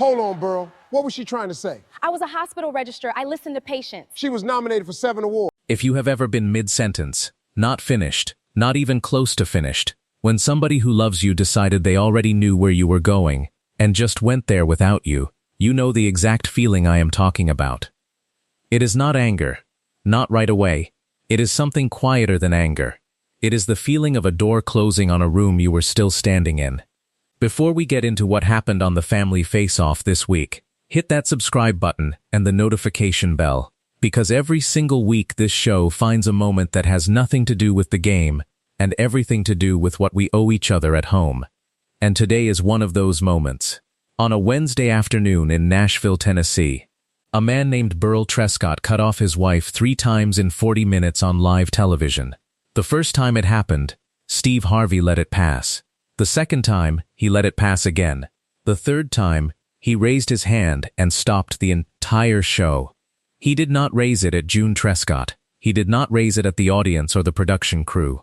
Hold on, Burl. What was she trying to say? I was a hospital registrar. I listened to patients. She was nominated for 7 awards. If you have ever been mid-sentence, not finished, not even close to finished, when somebody who loves you decided they already knew where you were going, and just went there without you, you know the exact feeling I am talking about. It is not anger. Not right away. It is something quieter than anger. It is the feeling of a door closing on a room you were still standing in. Before we get into what happened on the Family Face-Off this week, hit that subscribe button and the notification bell, because every single week this show finds a moment that has nothing to do with the game and everything to do with what we owe each other at home. And today is one of those moments. On a Wednesday afternoon in Nashville, Tennessee, a man named Burl Trescott cut off his wife 3 times in 40 minutes on live television. The first time it happened, Steve Harvey let it pass. The second time, he let it pass again. The third time, he raised his hand and stopped the entire show. He did not raise it at June Trescott. He did not raise it at the audience or the production crew.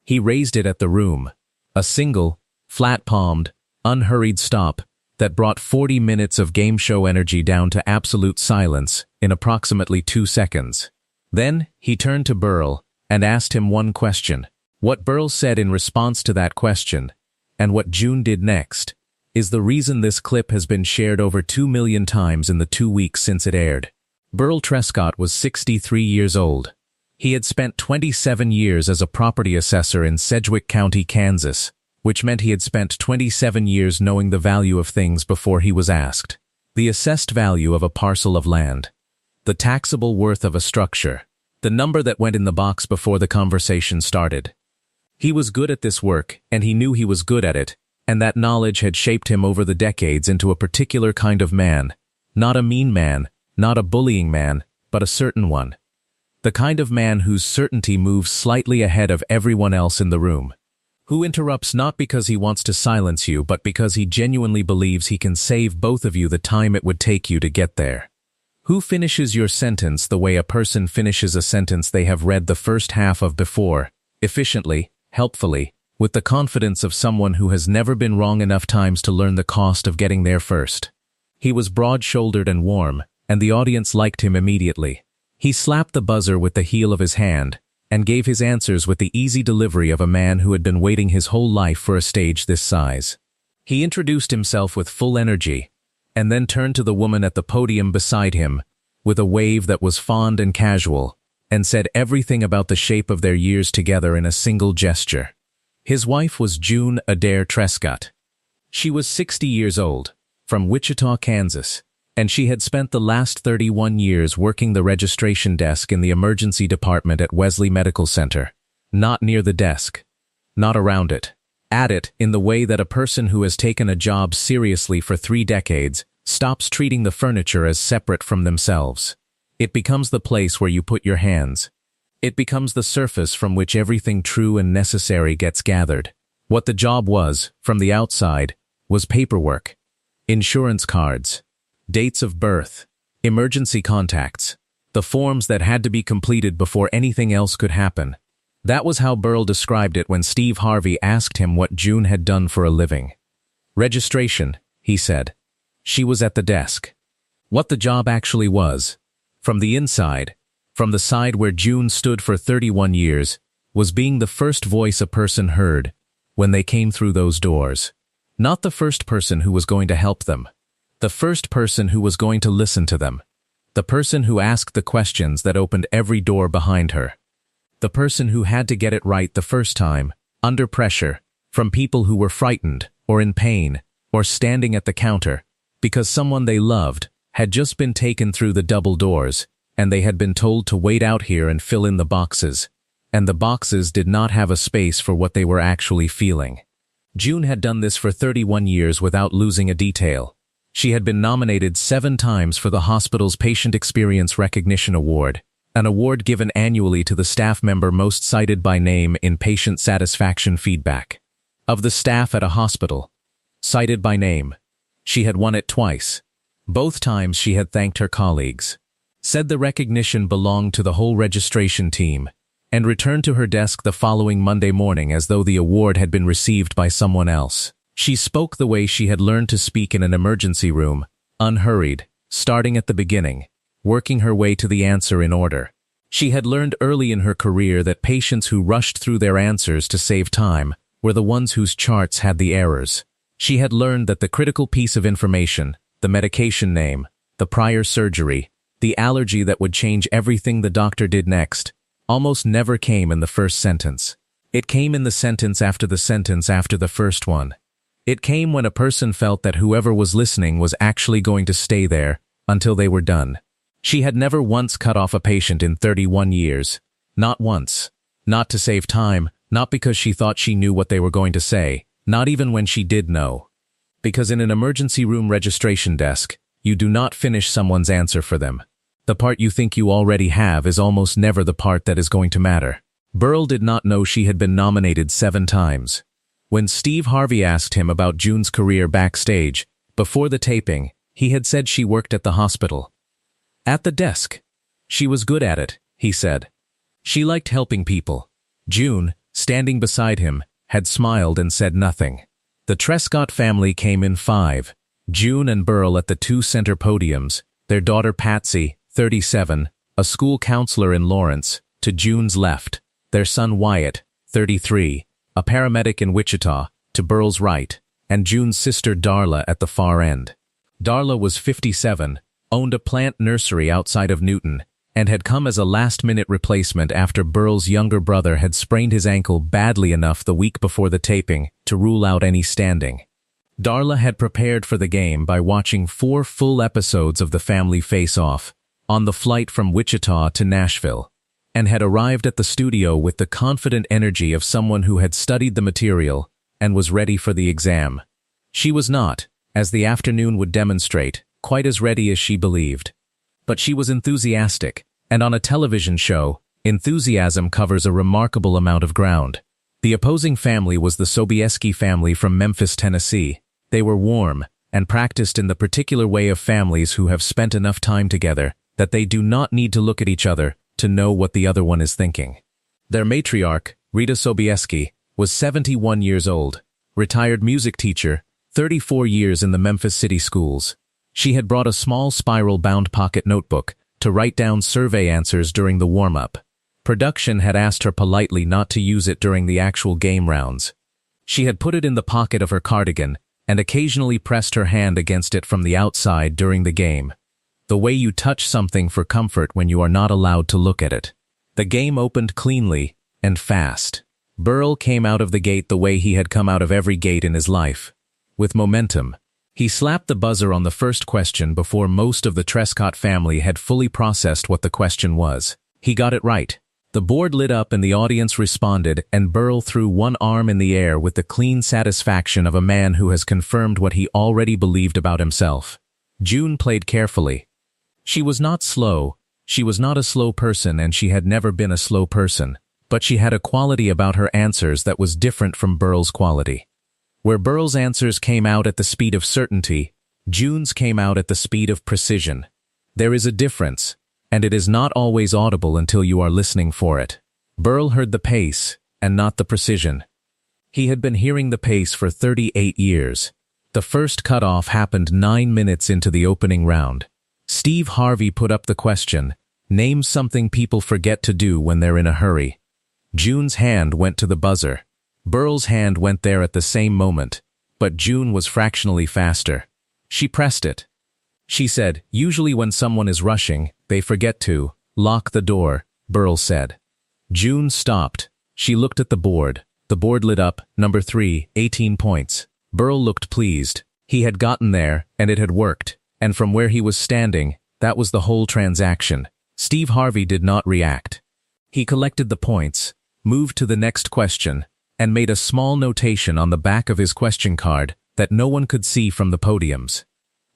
He raised it at the room. A single, flat-palmed, unhurried stop that brought 40 minutes of game show energy down to absolute silence in approximately 2 seconds. Then, he turned to Burl and asked him one question. What Burl said in response to that question, and what June did next, is the reason this clip has been shared over 2 million times in the 2 weeks since it aired. Burl Trescott was 63 years old. He had spent 27 years as a property assessor in Sedgwick County, Kansas, which meant he had spent 27 years knowing the value of things before he was asked. The assessed value of a parcel of land. The taxable worth of a structure. The number that went in the box before the conversation started. He was good at this work, and he knew he was good at it, and that knowledge had shaped him over the decades into a particular kind of man. Not a mean man, not a bullying man, but a certain one. The kind of man whose certainty moves slightly ahead of everyone else in the room. Who interrupts not because he wants to silence you, but because he genuinely believes he can save both of you the time it would take you to get there. Who finishes your sentence the way a person finishes a sentence they have read the first half of before, efficiently, helpfully, with the confidence of someone who has never been wrong enough times to learn the cost of getting there first. He was broad-shouldered and warm, and the audience liked him immediately. He slapped the buzzer with the heel of his hand, and gave his answers with the easy delivery of a man who had been waiting his whole life for a stage this size. He introduced himself with full energy, and then turned to the woman at the podium beside him, with a wave that was fond and casual, and said everything about the shape of their years together in a single gesture. His wife was June Adair Trescott. She was 60 years old, from Wichita, Kansas, and she had spent the last 31 years working the registration desk in the emergency department at Wesley Medical Center. Not near the desk. Not around it. At it in the way that a person who has taken a job seriously for 3 decades stops treating the furniture as separate from themselves. It becomes the place where you put your hands. It becomes the surface from which everything true and necessary gets gathered. What the job was, from the outside, was paperwork, insurance cards, dates of birth, emergency contacts, the forms that had to be completed before anything else could happen. That was how Burl described it when Steve Harvey asked him what June had done for a living. Registration, he said. She was at the desk. What the job actually was, from the inside, from the side where June stood for 31 years, was being the first voice a person heard when they came through those doors. Not the first person who was going to help them. The first person who was going to listen to them. The person who asked the questions that opened every door behind her. The person who had to get it right the first time, under pressure, from people who were frightened, or in pain, or standing at the counter, because someone they loved had just been taken through the double doors, and they had been told to wait out here and fill in the boxes, and the boxes did not have a space for what they were actually feeling. June had done this for 31 years without losing a detail. She had been nominated 7 times for the hospital's Patient Experience Recognition Award, an award given annually to the staff member most cited by name in patient satisfaction feedback. Of the staff at a hospital, cited by name, she had won it twice. Both times she had thanked her colleagues, said the recognition belonged to the whole registration team, and returned to her desk the following Monday morning as though the award had been received by someone else. She spoke the way she had learned to speak in an emergency room, unhurried, starting at the beginning, working her way to the answer in order. She had learned early in her career that patients who rushed through their answers to save time were the ones whose charts had the errors. She had learned that the critical piece of information, the medication name, the prior surgery, the allergy that would change everything the doctor did next, almost never came in the first sentence. It came in the sentence after the first one. It came when a person felt that whoever was listening was actually going to stay there until they were done. She had never once cut off a patient in 31 years. Not once. Not to save time, not because she thought she knew what they were going to say, not even when she did know. Because in an emergency room registration desk, you do not finish someone's answer for them. The part you think you already have is almost never the part that is going to matter. Burl did not know she had been nominated 7 times. When Steve Harvey asked him about June's career backstage, before the taping, he had said she worked at the hospital. At the desk. She was good at it, he said. She liked helping people. June, standing beside him, had smiled and said nothing. The Trescott family came in 5, June and Burl at the 2 center podiums, their daughter Patsy, 37, a school counselor in Lawrence, to June's left, their son Wyatt, 33, a paramedic in Wichita, to Burl's right, and June's sister Darla at the far end. Darla was 57, owned a plant nursery outside of Newton, and had come as a last-minute replacement after Burl's younger brother had sprained his ankle badly enough the week before the taping to rule out any standing. Darla had prepared for the game by watching 4 full episodes of the family face-off on the flight from Wichita to Nashville, and had arrived at the studio with the confident energy of someone who had studied the material and was ready for the exam. She was not, as the afternoon would demonstrate, quite as ready as she believed. But she was enthusiastic, and on a television show, enthusiasm covers a remarkable amount of ground. The opposing family was the Sobieski family from Memphis, Tennessee. They were warm and practiced in the particular way of families who have spent enough time together that they do not need to look at each other to know what the other one is thinking. Their matriarch, Rita Sobieski, was 71 years old, retired music teacher, 34 years in the Memphis City schools. She had brought a small spiral-bound pocket notebook to write down survey answers during the warm-up. Production had asked her politely not to use it during the actual game rounds. She had put it in the pocket of her cardigan and occasionally pressed her hand against it from the outside during the game. The way you touch something for comfort when you are not allowed to look at it. The game opened cleanly and fast. Burl came out of the gate the way he had come out of every gate in his life, with momentum. He slapped the buzzer on the first question before most of the Trescott family had fully processed what the question was. He got it right. The board lit up and the audience responded, and Burl threw one arm in the air with the clean satisfaction of a man who has confirmed what he already believed about himself. June played carefully. She was not slow. She was not a slow person, and she had never been a slow person. But she had a quality about her answers that was different from Burl's quality. Where Burl's answers came out at the speed of certainty, June's came out at the speed of precision. There is a difference, and it is not always audible until you are listening for it. Burl heard the pace, and not the precision. He had been hearing the pace for 38 years. The first cutoff happened 9 minutes into the opening round. Steve Harvey put up the question, name something people forget to do when they're in a hurry. June's hand went to the buzzer. Burl's hand went there at the same moment, but June was fractionally faster. She pressed it. She said, usually when someone is rushing, they forget to lock the door, Burl said. June stopped. She looked at the board. The board lit up, number 3, 18 points. Burl looked pleased. He had gotten there, and it had worked. And from where he was standing, that was the whole transaction. Steve Harvey did not react. He collected the points, moved to the next question, and made a small notation on the back of his question card that no one could see from the podiums.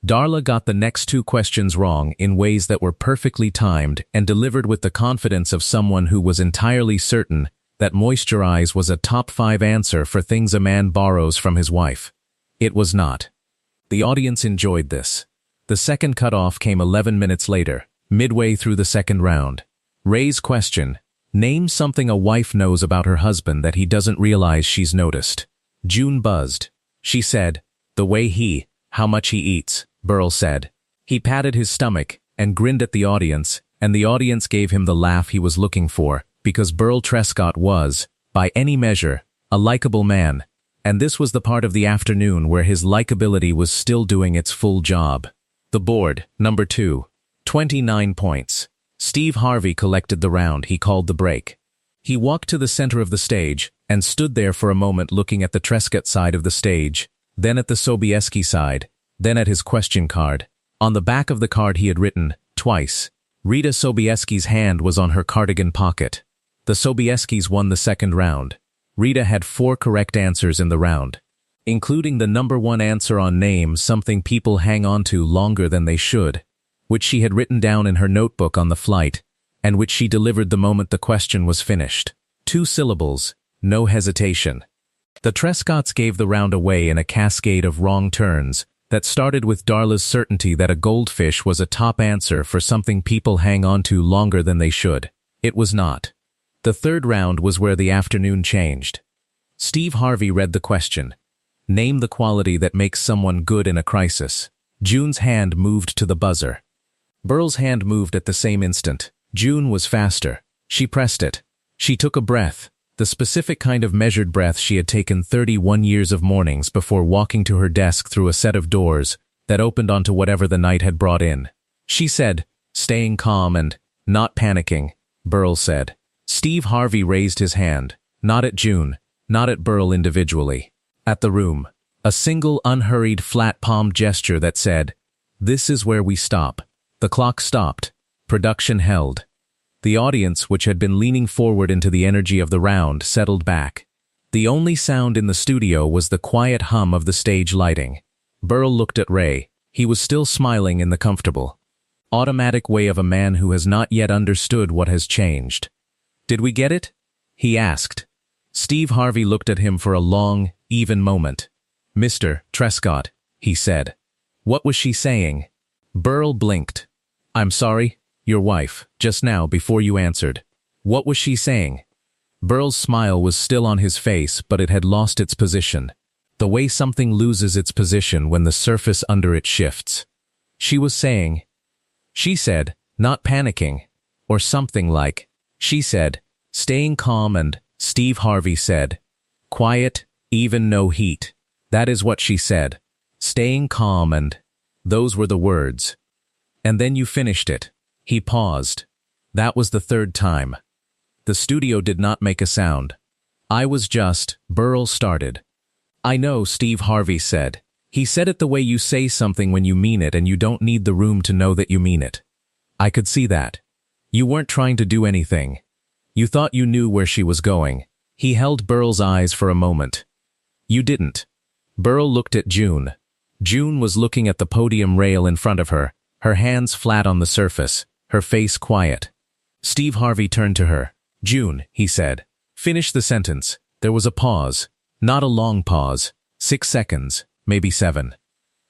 Darla got the next 2 questions wrong in ways that were perfectly timed and delivered with the confidence of someone who was entirely certain that moisturize was a top 5 answer for things a man borrows from his wife. It was not. The audience enjoyed this. The second cutoff came 11 minutes later, midway through the second round. Ray's question, name something a wife knows about her husband that he doesn't realize she's noticed. June buzzed. She said, the way how much he eats, Burl said. He patted his stomach and grinned at the audience, and the audience gave him the laugh he was looking for, because Burl Trescott was, by any measure, a likable man, and this was the part of the afternoon where his likability was still doing its full job. The board, number 2. 29 points. Steve Harvey collected the round he called the break. He walked to the center of the stage and stood there for a moment looking at the Trescott side of the stage, then at the Sobieski side, then at his question card. On the back of the card he had written, twice. Rita Sobieski's hand was on her cardigan pocket. The Sobieskis won the second round. Rita had 4 correct answers in the round, including the number 1 answer on name, something people hang on to longer than they should, which she had written down in her notebook on the flight, and which she delivered the moment the question was finished. 2 syllables, no hesitation. The Trescotts gave the round away in a cascade of wrong turns that started with Darla's certainty that a goldfish was a top answer for something people hang on to longer than they should. It was not. The third round was where the afternoon changed. Steve Harvey read the question. Name the quality that makes someone good in a crisis. June's hand moved to the buzzer. Burl's hand moved at the same instant. June was faster. She pressed it. She took a breath, the specific kind of measured breath she had taken 31 years of mornings before walking to her desk through a set of doors that opened onto whatever the night had brought in. She said, staying calm and not panicking, Burl said. Steve Harvey raised his hand, not at June, not at Burl individually, at the room. A single unhurried flat-palmed gesture that said, this is where we stop. The clock stopped. Production held. The audience, which had been leaning forward into the energy of the round, settled back. The only sound in the studio was the quiet hum of the stage lighting. Burl looked at Ray. He was still smiling in the comfortable, automatic way of a man who has not yet understood what has changed. Did we get it? He asked. Steve Harvey looked at him for a long, even moment. Mr. Trescott, he said. What was she saying? Burl blinked. I'm sorry, your wife, just now before you answered. What was she saying? Burl's smile was still on his face, but it had lost its position. The way something loses its position when the surface under it shifts. She was saying. She said, not panicking, or something like. She said, staying calm, and Steve Harvey said, quiet, even no heat. That is what she said. Staying calm, and those were the words. And then you finished it. He paused. That was the third time. The studio did not make a sound. Burl started. I know, Steve Harvey said. He said it the way you say something when you mean it and you don't need the room to know that you mean it. I could see that. You weren't trying to do anything. You thought you knew where she was going. He held Burl's eyes for a moment. You didn't. Burl looked at June. June was looking at the podium rail in front of her, her hands flat on the surface, her face quiet. Steve Harvey turned to her. June, he said. Finish the sentence. There was a pause. Not a long pause. 6 seconds, maybe 7.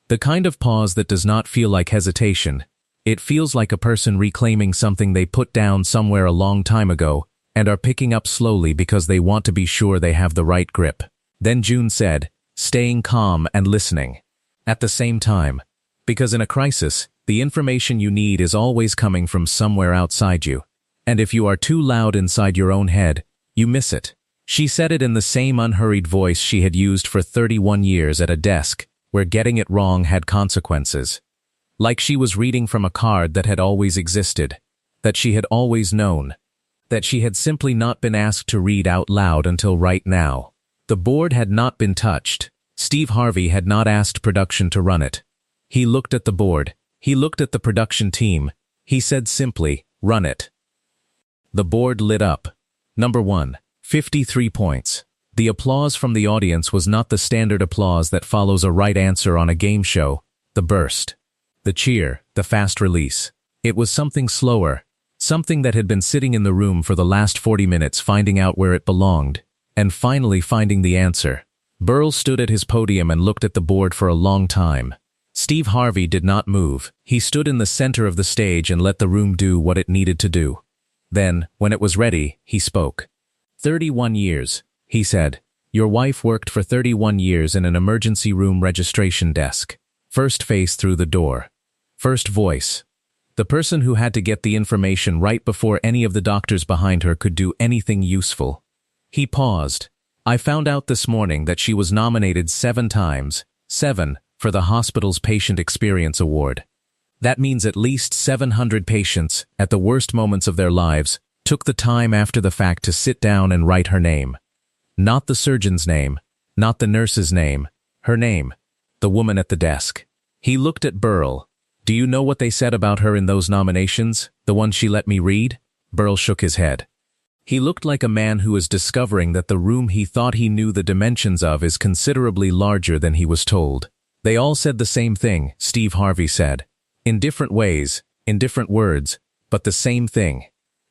The kind of pause that does not feel like hesitation. It feels like a person reclaiming something they put down somewhere a long time ago and are picking up slowly because they want to be sure they have the right grip. Then June said, staying calm and listening. At the same time. Because in a crisis, the information you need is always coming from somewhere outside you. And if you are too loud inside your own head, you miss it. She said it in the same unhurried voice she had used for 31 years at a desk, where getting it wrong had consequences. Like she was reading from a card that had always existed, that she had always known, that she had simply not been asked to read out loud until right now. The board had not been touched. Steve Harvey had not asked production to run it. He looked at the board. He looked at the production team. He said simply, run it. The board lit up. Number 1, 53 points. The applause from the audience was not the standard applause that follows a right answer on a game show, the burst, the cheer, the fast release. It was something slower, something that had been sitting in the room for the last 40 minutes finding out where it belonged, and finally finding the answer. Burl stood at his podium and looked at the board for a long time. Steve Harvey did not move. He stood in the center of the stage and let the room do what it needed to do. Then, when it was ready, he spoke. 31 years, he said. Your wife worked for 31 years in an emergency room registration desk. First face through the door. First voice. The person who had to get the information right before any of the doctors behind her could do anything useful. He paused. I found out this morning that she was nominated 7 times, 7, for the hospital's Patient Experience Award. That means at least 700 patients, at the worst moments of their lives, took the time after the fact to sit down and write her name. Not the surgeon's name, not the nurse's name, her name, the woman at the desk. He looked at Burl. Do you know what they said about her in those nominations, the ones she let me read? Burl shook his head. He looked like a man who is discovering that the room he thought he knew the dimensions of is considerably larger than he was told. They all said the same thing, Steve Harvey said. In different ways, in different words, but the same thing.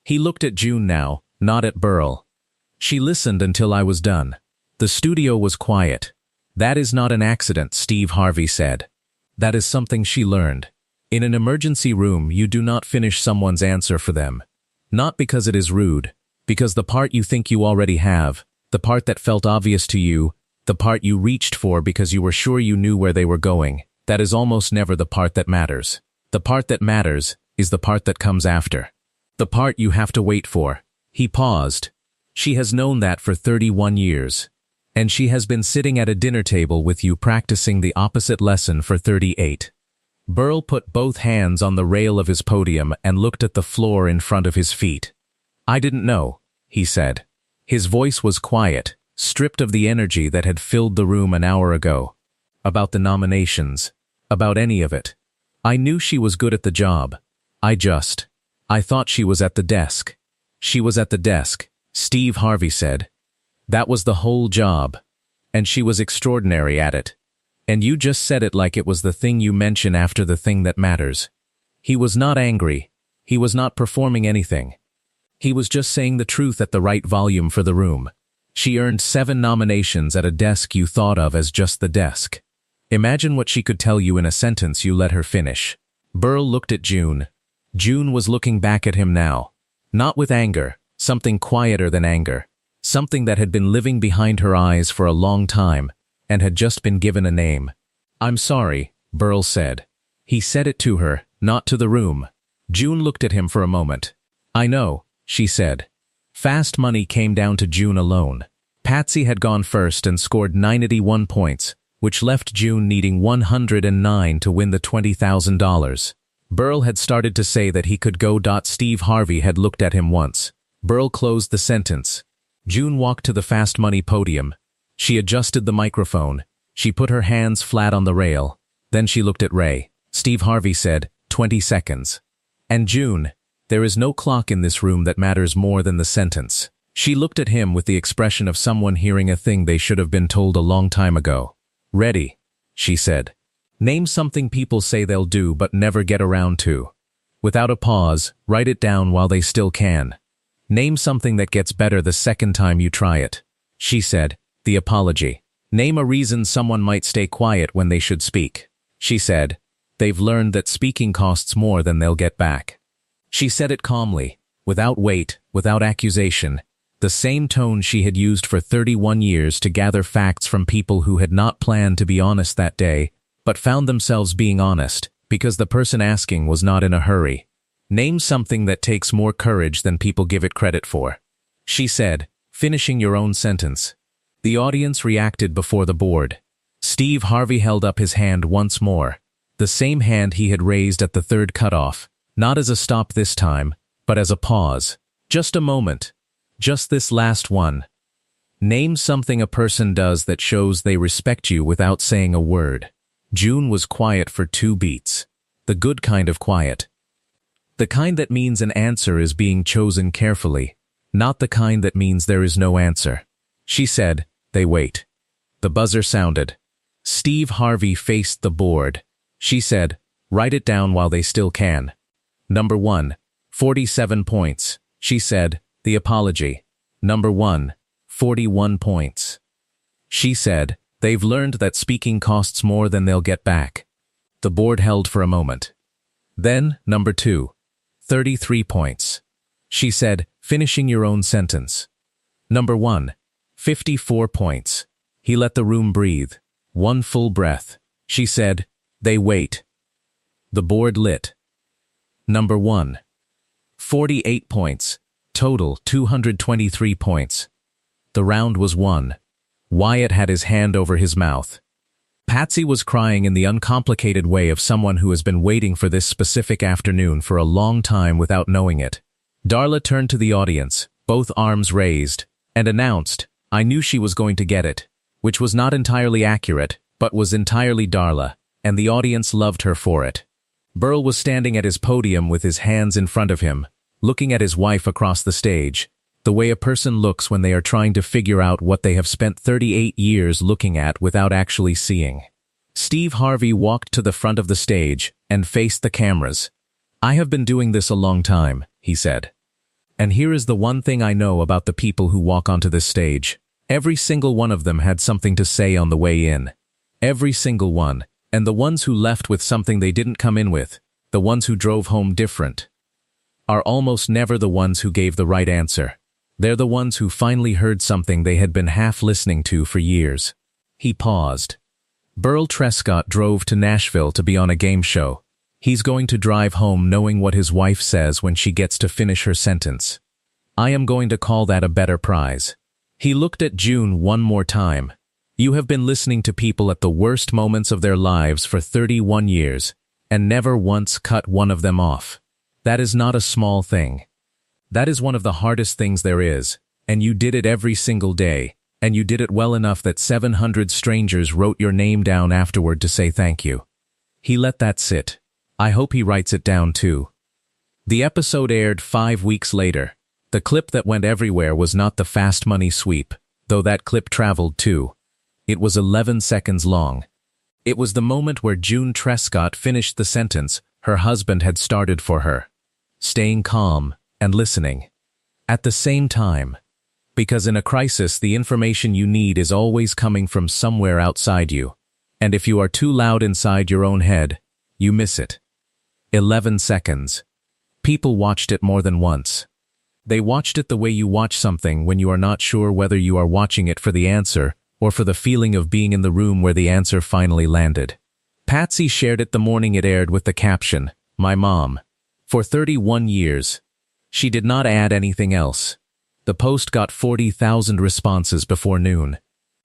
He looked at June now, not at Burl. She listened until I was done. The studio was quiet. That is not an accident, Steve Harvey said. That is something she learned. In an emergency room, you do not finish someone's answer for them. Not because it is rude, because the part you think you already have, the part that felt obvious to you, the part you reached for because you were sure you knew where they were going, that is almost never the part that matters. The part that matters is the part that comes after. The part you have to wait for. He paused. She has known that for 31 years. And she has been sitting at a dinner table with you practicing the opposite lesson for 38. Burl put both hands on the rail of his podium and looked at the floor in front of his feet. I didn't know, he said. His voice was quiet, stripped of the energy that had filled the room an hour ago. About the nominations. About any of it. I knew she was good at the job. I thought she was at the desk. She was at the desk, Steve Harvey said. That was the whole job. And she was extraordinary at it. And you just said it like it was the thing you mention after the thing that matters. He was not angry. He was not performing anything. He was just saying the truth at the right volume for the room. She earned 7 nominations at a desk you thought of as just the desk. Imagine what she could tell you in a sentence you let her finish. Burl looked at June. June was looking back at him now. Not with anger, something quieter than anger. Something that had been living behind her eyes for a long time, and had just been given a name. I'm sorry, Burl said. He said it to her, not to the room. June looked at him for a moment. I know, she said. Fast money came down to June alone. Patsy had gone first and scored 91 points, which left June needing 109 to win the $20,000. Burl had started to say that he could go. Steve Harvey had looked at him once. Burl closed the sentence. June walked to the fast money podium. She adjusted the microphone. She put her hands flat on the rail. Then she looked at Ray. Steve Harvey said, 20 seconds. And June, there is no clock in this room that matters more than the sentence. She looked at him with the expression of someone hearing a thing they should have been told a long time ago. Ready, she said. Name something people say they'll do but never get around to. Without a pause, write it down while they still can. Name something that gets better the second time you try it. She said, the apology. Name a reason someone might stay quiet when they should speak. She said, they've learned that speaking costs more than they'll get back. She said it calmly, without weight, without accusation, the same tone she had used for 31 years to gather facts from people who had not planned to be honest that day, but found themselves being honest, because the person asking was not in a hurry. Name something that takes more courage than people give it credit for. She said, finishing your own sentence. The audience reacted before the board. Steve Harvey held up his hand once more, the same hand he had raised at the third cutoff, not as a stop this time, but as a pause. Just a moment. Just this last one. Name something a person does that shows they respect you without saying a word. June was quiet for 2 beats. The good kind of quiet. The kind that means an answer is being chosen carefully, not the kind that means there is no answer. She said, they wait. The buzzer sounded. Steve Harvey faced the board. She said, write it down while they still can. Number 1, 47 points. She said, the apology. Number 1, 41 points. She said, they've learned that speaking costs more than they'll get back. The board held for a moment. Then, number 2, 33 points. She said, finishing your own sentence. Number 1, 54 points. He let the room breathe. 1 full breath. She said, they wait. The board lit. Number 1. 48 points. Total 223 points. The round was won. Wyatt had his hand over his mouth. Patsy was crying in the uncomplicated way of someone who has been waiting for this specific afternoon for a long time without knowing it. Darla turned to the audience, both arms raised, and announced, "I knew she was going to get it," which was not entirely accurate, but was entirely Darla, and the audience loved her for it. Burl was standing at his podium with his hands in front of him, looking at his wife across the stage, the way a person looks when they are trying to figure out what they have spent 38 years looking at without actually seeing. Steve Harvey walked to the front of the stage and faced the cameras. "I have been doing this a long time," he said. "And here is the one thing I know about the people who walk onto this stage. Every single one of them had something to say on the way in. Every single one. And the ones who left with something they didn't come in with, the ones who drove home different, are almost never the ones who gave the right answer. They're the ones who finally heard something they had been half listening to for years." He paused. Burl Trescott drove to Nashville to be on a game show. He's going to drive home knowing what his wife says when she gets to finish her sentence. I am going to call that a better prize. He looked at June one more time. "You have been listening to people at the worst moments of their lives for 31 years, and never once cut one of them off. That is not a small thing. That is one of the hardest things there is, and you did it every single day, and you did it well enough that 700 strangers wrote your name down afterward to say thank you." He let that sit. I hope he writes it down too. The episode aired 5 weeks later. The clip that went everywhere was not the fast money sweep, though that clip traveled too. It was 11 seconds long. It was the moment where June Trescott finished the sentence her husband had started for her. Staying calm and listening. At the same time. Because in a crisis, the information you need is always coming from somewhere outside you. And if you are too loud inside your own head, you miss it. 11 seconds. People watched it more than once. They watched it the way you watch something when you are not sure whether you are watching it for the answer or for the feeling of being in the room where the answer finally landed. Patsy shared it the morning it aired with the caption, "My mom." For 31 years. She did not add anything else. The post got 40,000 responses before noon.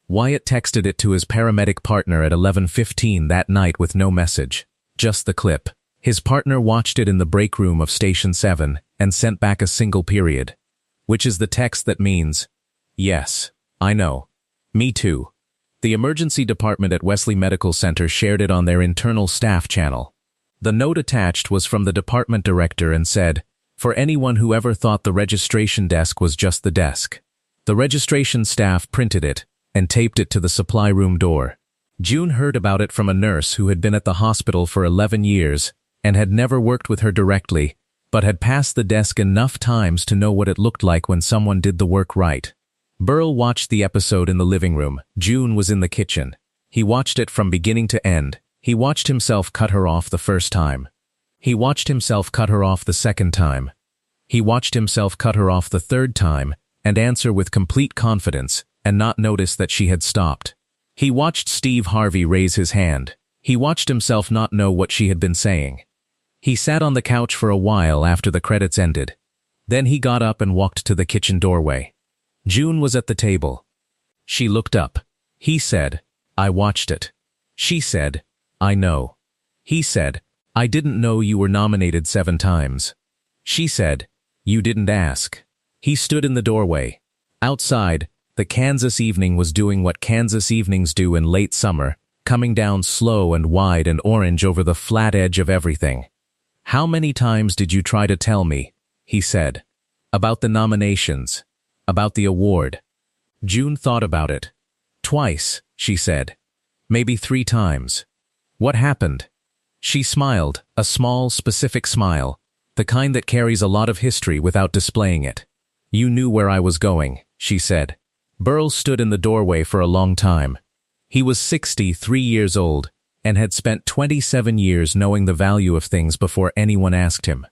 Wyatt texted it to his paramedic partner at 11:15 that night with no message, just the clip. His partner watched it in the break room of Station 7 and sent back a single period, which is the text that means, "Yes, I know. Me too." The emergency department at Wesley Medical Center shared it on their internal staff channel. The note attached was from the department director and said, "For anyone who ever thought the registration desk was just the desk." The registration staff printed it and taped it to the supply room door. June heard about it from a nurse who had been at the hospital for 11 years and had never worked with her directly, but had passed the desk enough times to know what it looked like when someone did the work right. Burl watched the episode in the living room. June was in the kitchen. He watched it from beginning to end. He watched himself cut her off the first time. He watched himself cut her off the second time. He watched himself cut her off the third time and answer with complete confidence and not notice that she had stopped. He watched Steve Harvey raise his hand. He watched himself not know what she had been saying. He sat on the couch for a while after the credits ended. Then he got up and walked to the kitchen doorway. June was at the table. She looked up. He said, "I watched it." She said, "I know." He said, "I didn't know you were nominated 7 times." She said, "You didn't ask." He stood in the doorway. Outside, the Kansas evening was doing what Kansas evenings do in late summer, coming down slow and wide and orange over the flat edge of everything. "How many times did you try to tell me," he said, "about the nominations, about the award?" June thought about it. "Twice," she said. "Maybe 3 times." "What happened?" She smiled, a small, specific smile, the kind that carries a lot of history without displaying it. "You knew where I was going," she said. Burl stood in the doorway for a long time. He was 63 years old and had spent 27 years knowing the value of things before anyone asked him.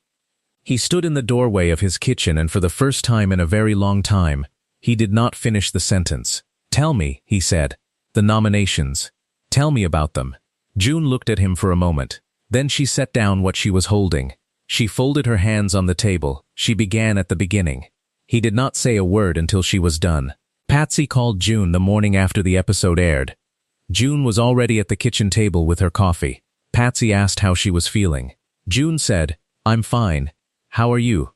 He stood in the doorway of his kitchen and for the first time in a very long time, he did not finish the sentence. "Tell me," he said, "the nominations. Tell me about them." June looked at him for a moment. Then she set down what she was holding. She folded her hands on the table. She began at the beginning. He did not say a word until she was done. Patsy called June the morning after the episode aired. June was already at the kitchen table with her coffee. Patsy asked how she was feeling. June said, "I'm fine. How are you?"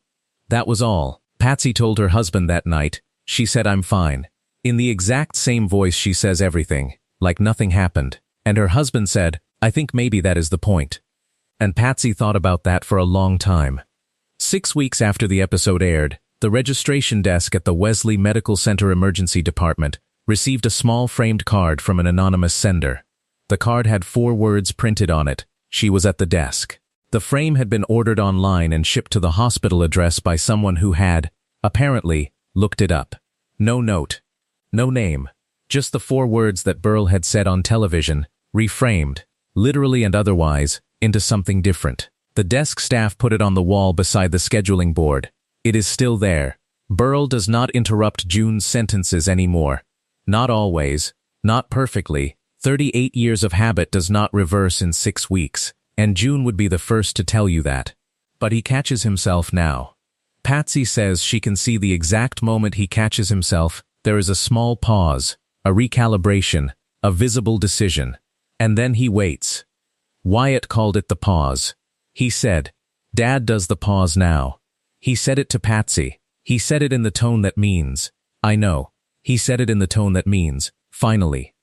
That was all. Patsy told her husband that night. She said, "I'm fine." In the exact same voice she says everything, like nothing happened. And her husband said, "I think maybe that is the point." And Patsy thought about that for a long time. 6 weeks after the episode aired, the registration desk at the Wesley Medical Center Emergency Department received a small framed card from an anonymous sender. The card had 4 words printed on it. She was at the desk. The frame had been ordered online and shipped to the hospital address by someone who had, apparently, looked it up. No note. No name. Just the 4 words that Burl had said on television, reframed, literally and otherwise, into something different. The desk staff put it on the wall beside the scheduling board. It is still there. Burl does not interrupt June's sentences anymore. Not always. Not perfectly. 38 years of habit does not reverse in 6 weeks, and June would be the first to tell you that. But he catches himself now. Patsy says she can see the exact moment he catches himself. There is a small pause, a recalibration, a visible decision. And then he waits. Wyatt called it the pause. He said, "Dad does the pause now." He said it to Patsy. He said it in the tone that means, "I know." He said it in the tone that means, "Finally."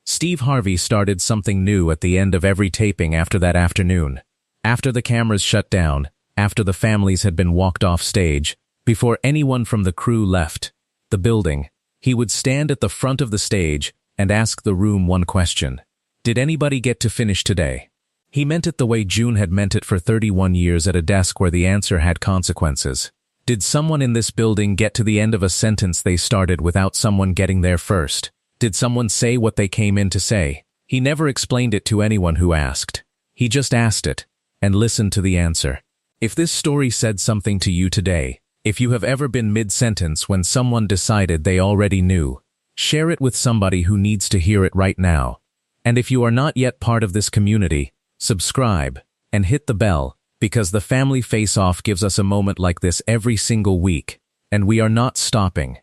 Steve Harvey started something new at the end of every taping after that afternoon. After the cameras shut down, after the families had been walked off stage, before anyone from the crew left the building, he would stand at the front of the stage and ask the room one question. Did anybody get to finish today? He meant it the way June had meant it for 31 years at a desk where the answer had consequences. Did someone in this building get to the end of a sentence they started without someone getting there first? Did someone say what they came in to say? He never explained it to anyone who asked. He just asked it, and listened to the answer. If this story said something to you today, if you have ever been mid-sentence when someone decided they already knew, share it with somebody who needs to hear it right now. And if you are not yet part of this community, subscribe, and hit the bell, because the Family Face-Off gives us a moment like this every single week, and we are not stopping.